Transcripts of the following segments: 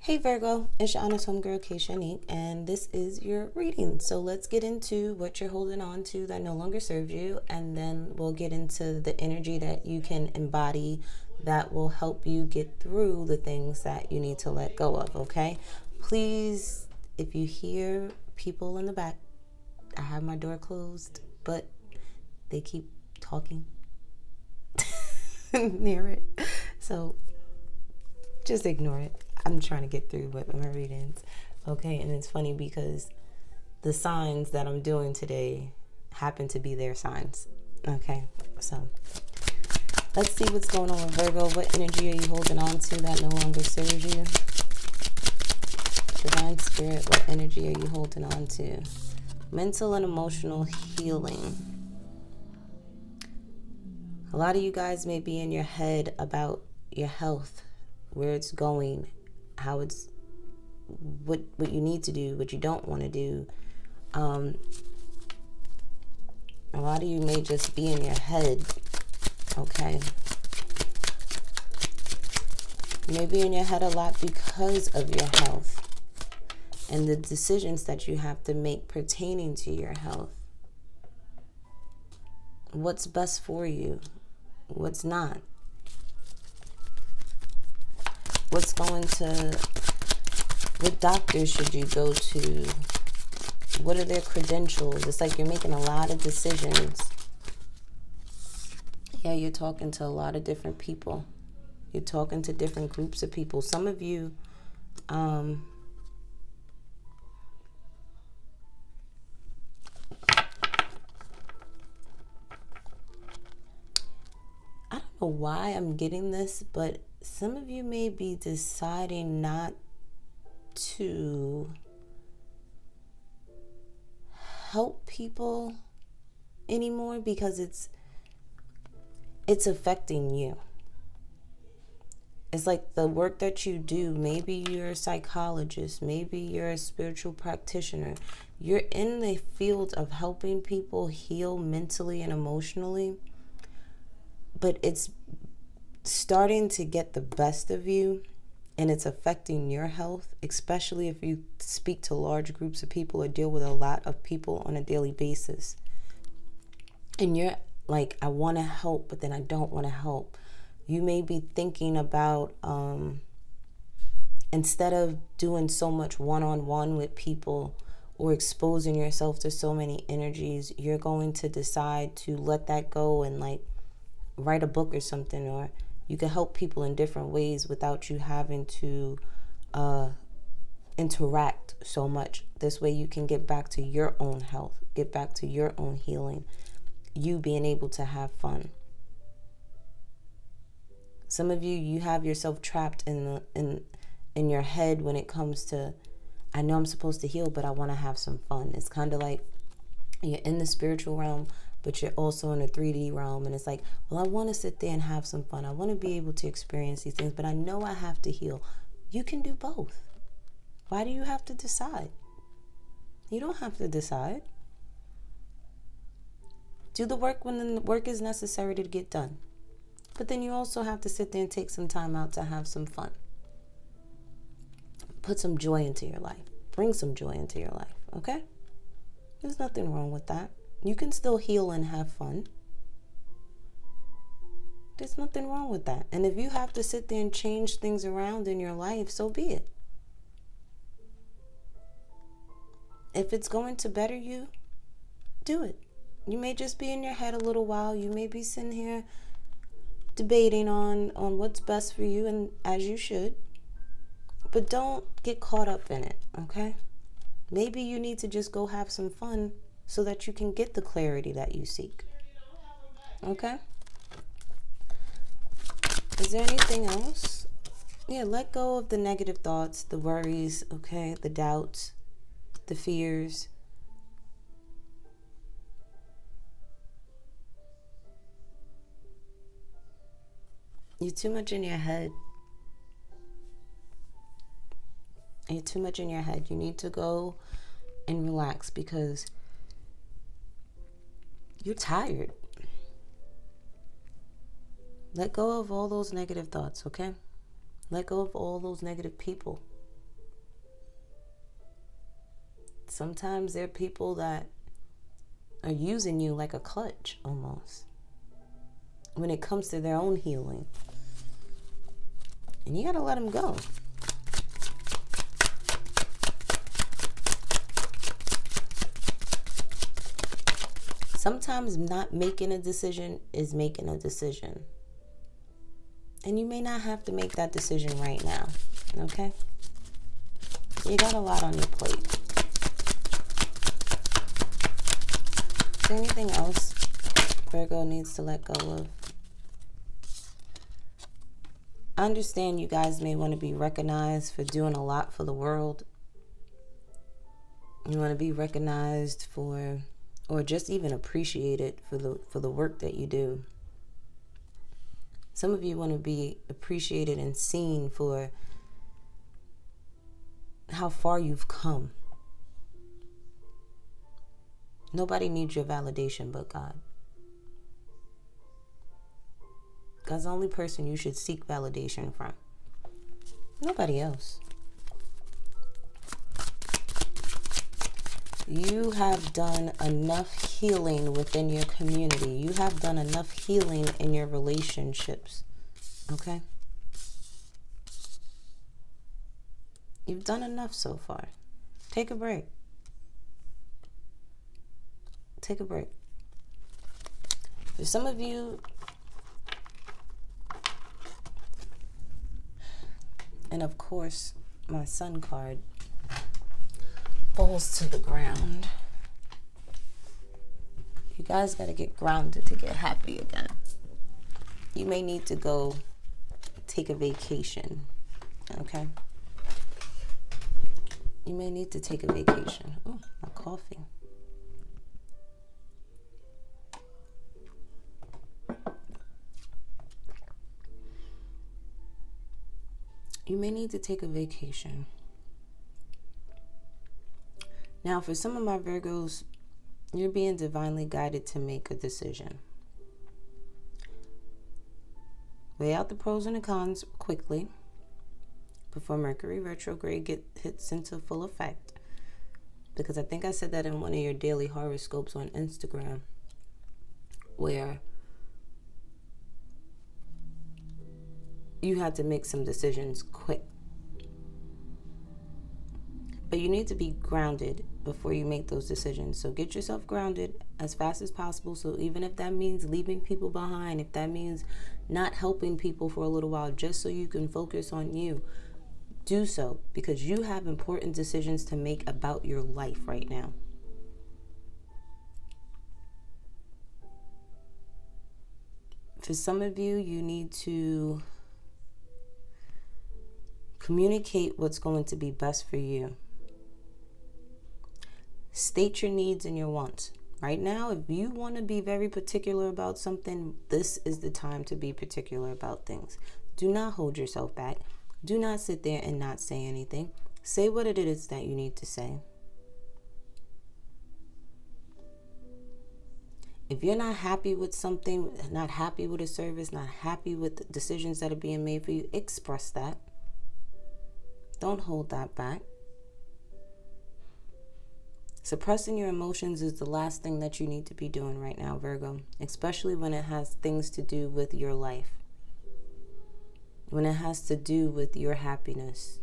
Hey Virgo, it's your honest homegirl Kszáɪsဃᴜ, and this is your reading. So let's get into what you're holding on to that no longer serves you, and then we'll get into the energy that you can embody that will help you get through the things that you need to let go of, okay? Please, if you hear people in the back, I have my door closed, but they keep talking near it. So just ignore it. I'm trying to get through with my readings. Okay, and it's funny because the signs that I'm doing today happen to be their signs. Okay, so let's see what's going on with Virgo. What energy are you holding on to that no longer serves you? Divine Spirit, what energy are you holding on to? Mental and emotional healing. A lot of you guys may be in your head about your health, where it's going, how it's, what you need to do, what you don't want to do. A lot of you may just be in your head, okay? You may be in your head a lot because of your health and the decisions that you have to make pertaining to your health. What's best for you? What's not? What's going to, what doctors should you go to? What are their credentials? It's like you're making a lot of decisions. Yeah, you're talking to a lot of different people. You're talking to different groups of people. Some of you, I don't know why I'm getting this, but some of you may be deciding not to help people anymore because it's affecting you. It's like the work that you do, maybe you're a psychologist, maybe you're a spiritual practitioner. You're in the field of helping people heal mentally and emotionally, but it's starting to get the best of you, and it's affecting your health, especially if you speak to large groups of people or deal with a lot of people on a daily basis. And you're like, I want to help, but then I don't want to help. You may be thinking about, instead of doing so much one-on-one with people or exposing yourself to so many energies, you're going to decide to let that go and like write a book or something, or you can help people in different ways without you having to interact so much. This way you can get back to your own health, get back to your own healing, you being able to have fun. Some of you have yourself trapped in your head when it comes to, I know I'm supposed to heal, but I want to have some fun. It's kind of like you're in the spiritual realm, but you're also in a 3D realm. And it's like, well, I want to sit there and have some fun. I want to be able to experience these things, but I know I have to heal. You can do both. Why do you have to decide? You don't have to decide. Do the work when the work is necessary to get done. But then you also have to sit there and take some time out to have some fun. Put some joy into your life. Bring some joy into your life, okay? There's nothing wrong with that. You can still heal and have fun. There's nothing wrong with that. And if you have to sit there and change things around in your life, so be it. If it's going to better you, do it. You may just be in your head a little while. You may be sitting here debating on what's best for you, and as you should. But don't get caught up in it, okay? Maybe you need to just go have some fun so that you can get the clarity that you seek. Okay? Is there anything else? Yeah, let go of the negative thoughts, the worries, okay, the doubts, the fears. You're too much in your head. You're too much in your head. You need to go and relax because you're tired. Let go of all those negative thoughts, okay? Let go of all those negative people. Sometimes there are people that are using you like a clutch almost when it comes to their own healing. And you gotta let them go. Sometimes not making a decision is making a decision. And you may not have to make that decision right now, okay? You got a lot on your plate. Is there anything else Virgo needs to let go of? I understand you guys may want to be recognized for doing a lot for the world. You want to be recognized for, or just even appreciated for the work that you do. Some of you want to be appreciated and seen for how far you've come. Nobody needs your validation but God. God's the only person you should seek validation from. Nobody else. You have done enough healing within your community. You have done enough healing in your relationships. Okay? You've done enough so far. Take a break. Take a break. For some of you, and of course, my sun card falls to the ground. You guys got to get grounded to get happy again. You may need to go take a vacation, okay? You may need to take a vacation. Oh, my coffee. You may need to take a vacation. Now, for some of my Virgos, you're being divinely guided to make a decision. Weigh out the pros and the cons quickly before Mercury retrograde hits into full effect. Because I think I said that in one of your daily horoscopes on Instagram, where you had to make some decisions quick. But you need to be grounded before you make those decisions. So get yourself grounded as fast as possible. So even if that means leaving people behind, if that means not helping people for a little while, just so you can focus on you, do so, because you have important decisions to make about your life right now. For some of you, you need to communicate what's going to be best for you. State your needs and your wants. Right now, if you want to be very particular about something, this is the time to be particular about things. Do not hold yourself back. Do not sit there and not say anything. Say what it is that you need to say. If you're not happy with something, not happy with a service, not happy with the decisions that are being made for you, express that. Don't hold that back. Suppressing your emotions is the last thing that you need to be doing right now, Virgo, especially when it has things to do with your life, when it has to do with your happiness.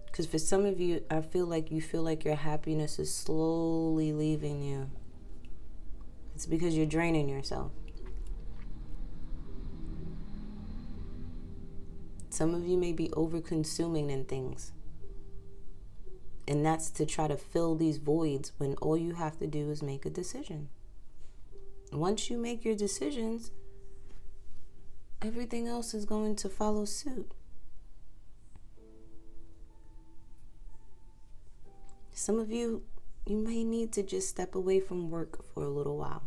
Because for some of you, I feel like you feel like your happiness is slowly leaving you. It's because you're draining yourself. Some of you may be over-consuming in things. And that's to try to fill these voids when all you have to do is make a decision. Once you make your decisions, everything else is going to follow suit. Some of you, you may need to just step away from work for a little while.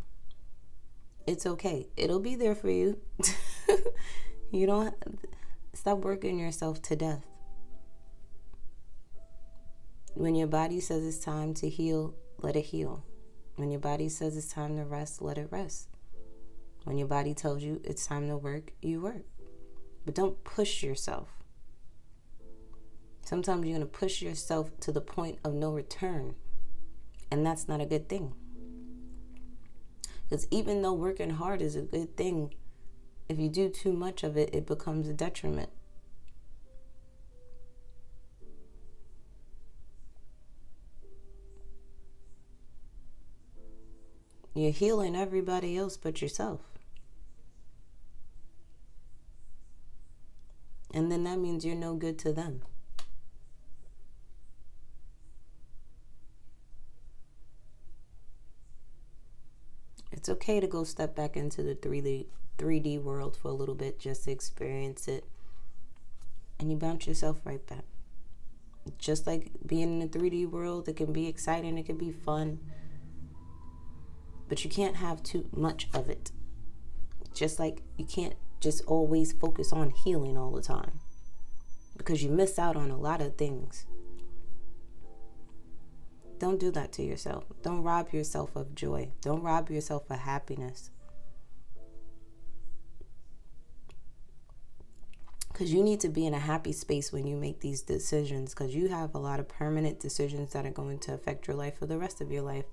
It's okay. It'll be there for you. You don't stop working yourself to death. When your body says it's time to heal, let it heal. When your body says it's time to rest, let it rest. When your body tells you it's time to work, you work. But don't push yourself. Sometimes you're going to push yourself to the point of no return. And that's not a good thing. Because even though working hard is a good thing, if you do too much of it, it becomes a detriment. You're healing everybody else but yourself. And then that means you're no good to them. It's okay to go step back into the 3D world for a little bit, just to experience it. And you bounce yourself right back. Just like being in the 3D world, it can be exciting, it can be fun. But you can't have too much of it. Just like you can't just always focus on healing all the time, because you miss out on a lot of things. Don't do that to yourself. Don't rob yourself of joy. Don't rob yourself of happiness. Because you need to be in a happy space when you make these decisions, because you have a lot of permanent decisions that are going to affect your life for the rest of your life.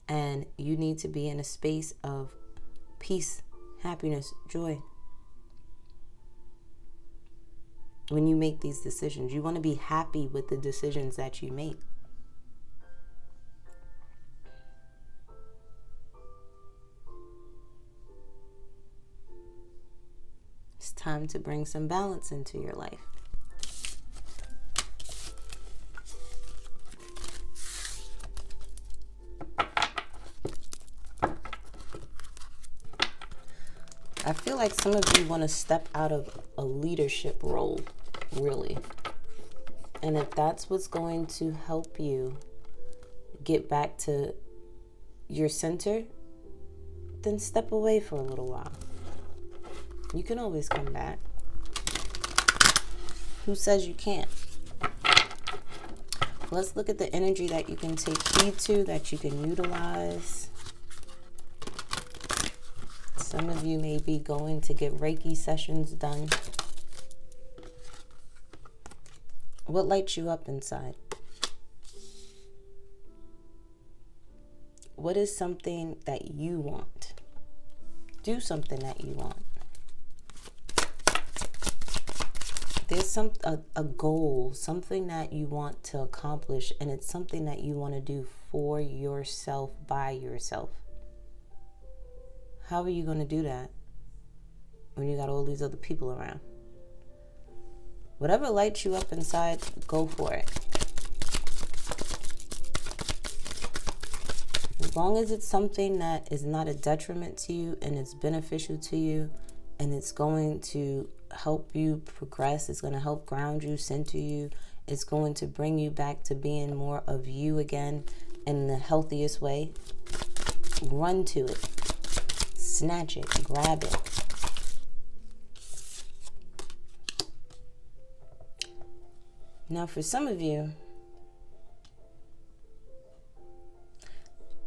And you need to be in a space of peace, happiness, joy. When you make these decisions, you want to be happy with the decisions that you make. It's time to bring some balance into your life. I feel like some of you want to step out of a leadership role, really. And if that's what's going to help you get back to your center, then step away for a little while. You can always come back. Who says you can't? Let's look at the energy that you can take heed to, that you can utilize. Some of you may be going to get Reiki sessions done. What lights you up inside? What is something that you want? Do something that you want. There's a goal, something that you want to accomplish, and it's something that you want to do for yourself, by yourself. How are you going to do that when you got all these other people around? Whatever lights you up inside, go for it. As long as it's something that is not a detriment to you and it's beneficial to you and it's going to help you progress, it's going to help ground you, center you, it's going to bring you back to being more of you again in the healthiest way, run to it. Snatch it, grab it. Now, for some of you,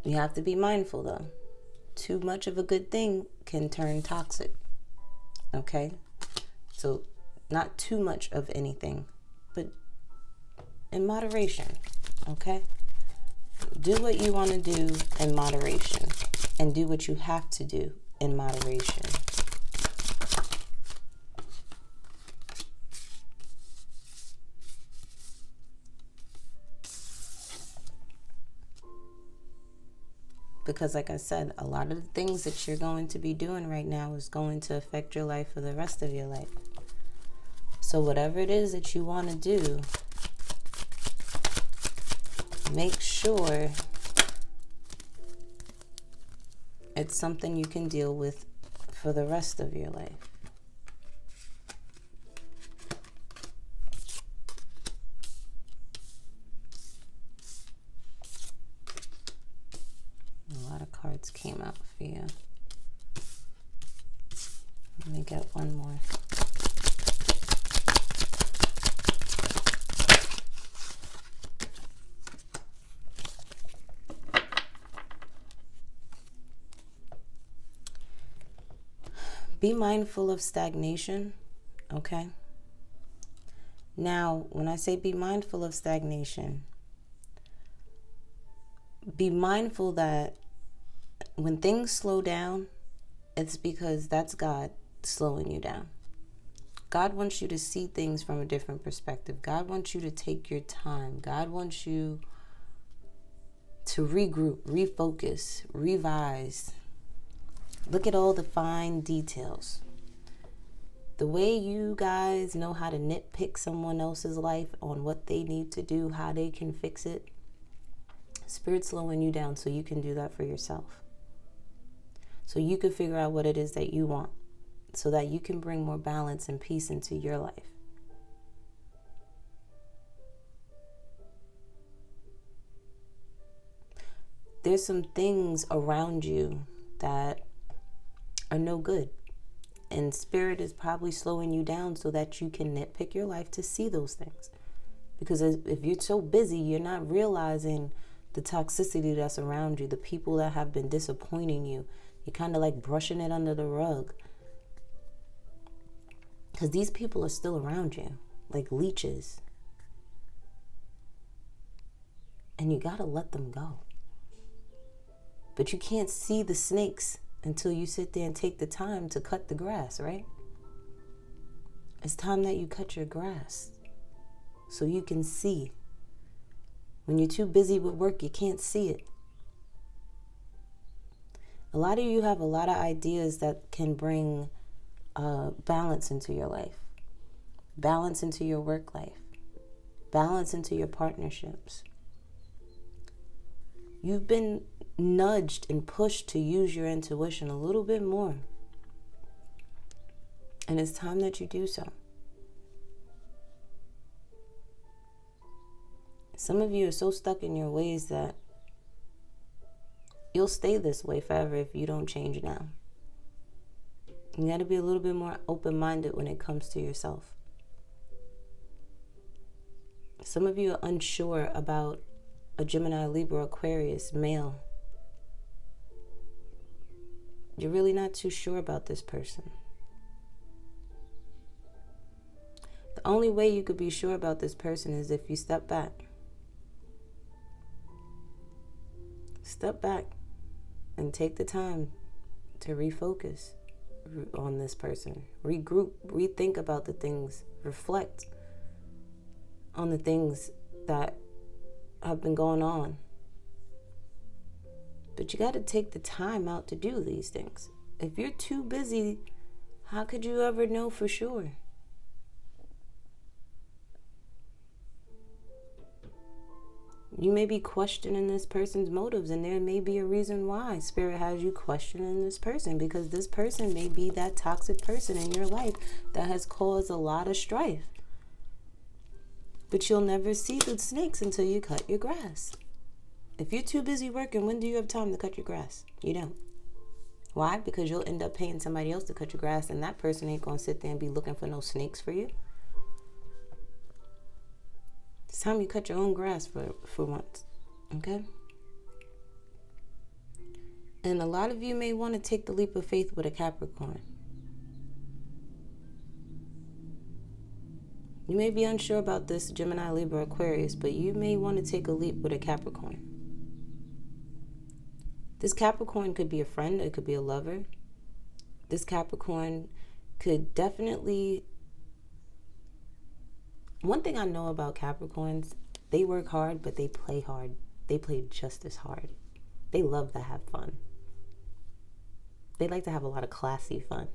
you have to be mindful though. Too much of a good thing can turn toxic. Okay? So, not too much of anything, but in moderation. Okay? Do what you want to do in moderation. And do what you have to do in moderation. Because like I said, a lot of the things that you're going to be doing right now is going to affect your life for the rest of your life. So whatever it is that you want to do, make sure it's something you can deal with for the rest of your life. A lot of cards came out for you. Let me get one more. Be mindful of stagnation, okay? Now, when I say be mindful of stagnation, be mindful that when things slow down, it's because that's God slowing you down. God wants you to see things from a different perspective. God wants you to take your time. God wants you to regroup, refocus, revise. Look at all the fine details. The way you guys know how to nitpick someone else's life on what they need to do, how they can fix it, Spirit's slowing you down so you can do that for yourself. So you can figure out what it is that you want, so that you can bring more balance and peace into your life. There's some things around you that are no good. And Spirit is probably slowing you down so that you can nitpick your life to see those things. Because if you're so busy, you're not realizing the toxicity that's around you, the people that have been disappointing you. You're kind of like brushing it under the rug. Because these people are still around you, like leeches. And you got to let them go. But you can't see the snakes until you sit there and take the time to cut the grass, right? It's time that you cut your grass so you can see. When you're too busy with work, you can't see it. A lot of you have a lot of ideas that can bring balance into your life, balance into your work life, balance into your partnerships. You've been nudged and pushed to use your intuition a little bit more. And it's time that you do so. Some of you are so stuck in your ways that you'll stay this way forever if you don't change now. You got to be a little bit more open-minded when it comes to yourself. Some of you are unsure about a Gemini, Libra, Aquarius, male. You're really not too sure about this person. The only way you could be sure about this person is if you step back. Step back and take the time to refocus on this person. Regroup, rethink about the things, reflect on the things that have been going on. But you got to take the time out to do these things. If you're too busy, how could you ever know for sure? You may be questioning this person's motives, and there may be a reason why Spirit has you questioning this person, because this person may be that toxic person in your life that has caused a lot of strife. But you'll never see the snakes until you cut your grass. If you're too busy working, when do you have time to cut your grass? You don't. Why? Because you'll end up paying somebody else to cut your grass, and that person ain't going to sit there and be looking for no snakes for you. It's time you cut your own grass for once, okay? And a lot of you may want to take the leap of faith with a Capricorn. You may be unsure about this Gemini, Libra, Aquarius, but you may want to take a leap with a Capricorn. This Capricorn could be a friend, it could be a lover. This Capricorn could definitely... One thing I know about Capricorns, they work hard, but they play hard. They play just as hard. They love to have fun. They like to have a lot of classy fun.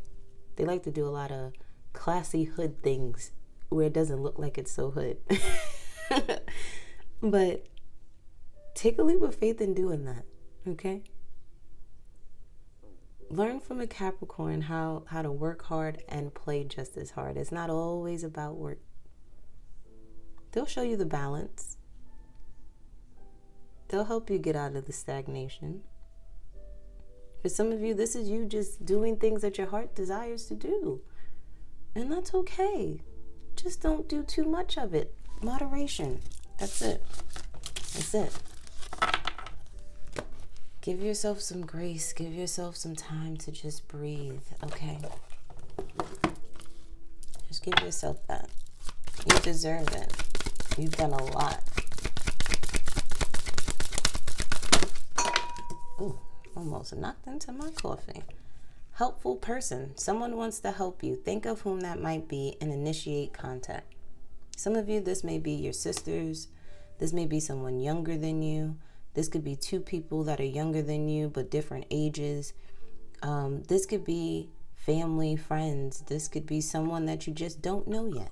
They like to do a lot of classy hood things where it doesn't look like it's so hood. But take a leap of faith in doing that, okay? Learn from a Capricorn how to work hard and play just as hard. It's not always about work. They'll show you the balance. They'll help you get out of the stagnation. For some of you, this is you just doing things that your heart desires to do. And that's okay. Just don't do too much of it. Moderation. That's it. That's it. Give yourself some grace. Give yourself some time to just breathe, okay? Just give yourself that. You deserve it. You've done a lot. almost knocked into my coffee. Helpful person. Someone wants to help you. Think of whom that might be and initiate contact. Some of you, this may be your sisters. This may be someone younger than you. This could be two people that are younger than you but different ages. This could be family, friends. This could be someone that you just don't know yet.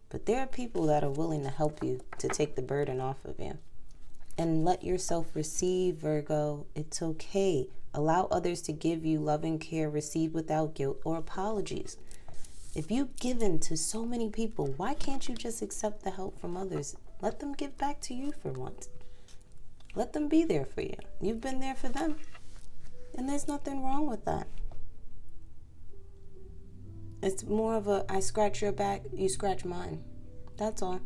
But there are people that are willing to help you to take the burden off of you. And let yourself receive, Virgo. It's okay. Allow others to give you love and care. Receive without guilt or apologies. If you've given to so many people, why can't you just accept the help from others? Let them give back to you for once. Let them be there for you. You've been there for them. And there's nothing wrong with that. It's more of a, I scratch your back, you scratch mine. That's all.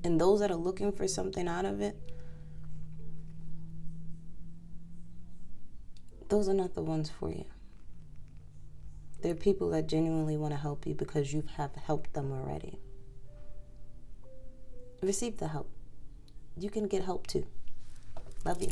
And those that are looking for something out of it, those are not the ones for you. They're people that genuinely want to help you because you have helped them already. Receive the help. You can get help too. Love you.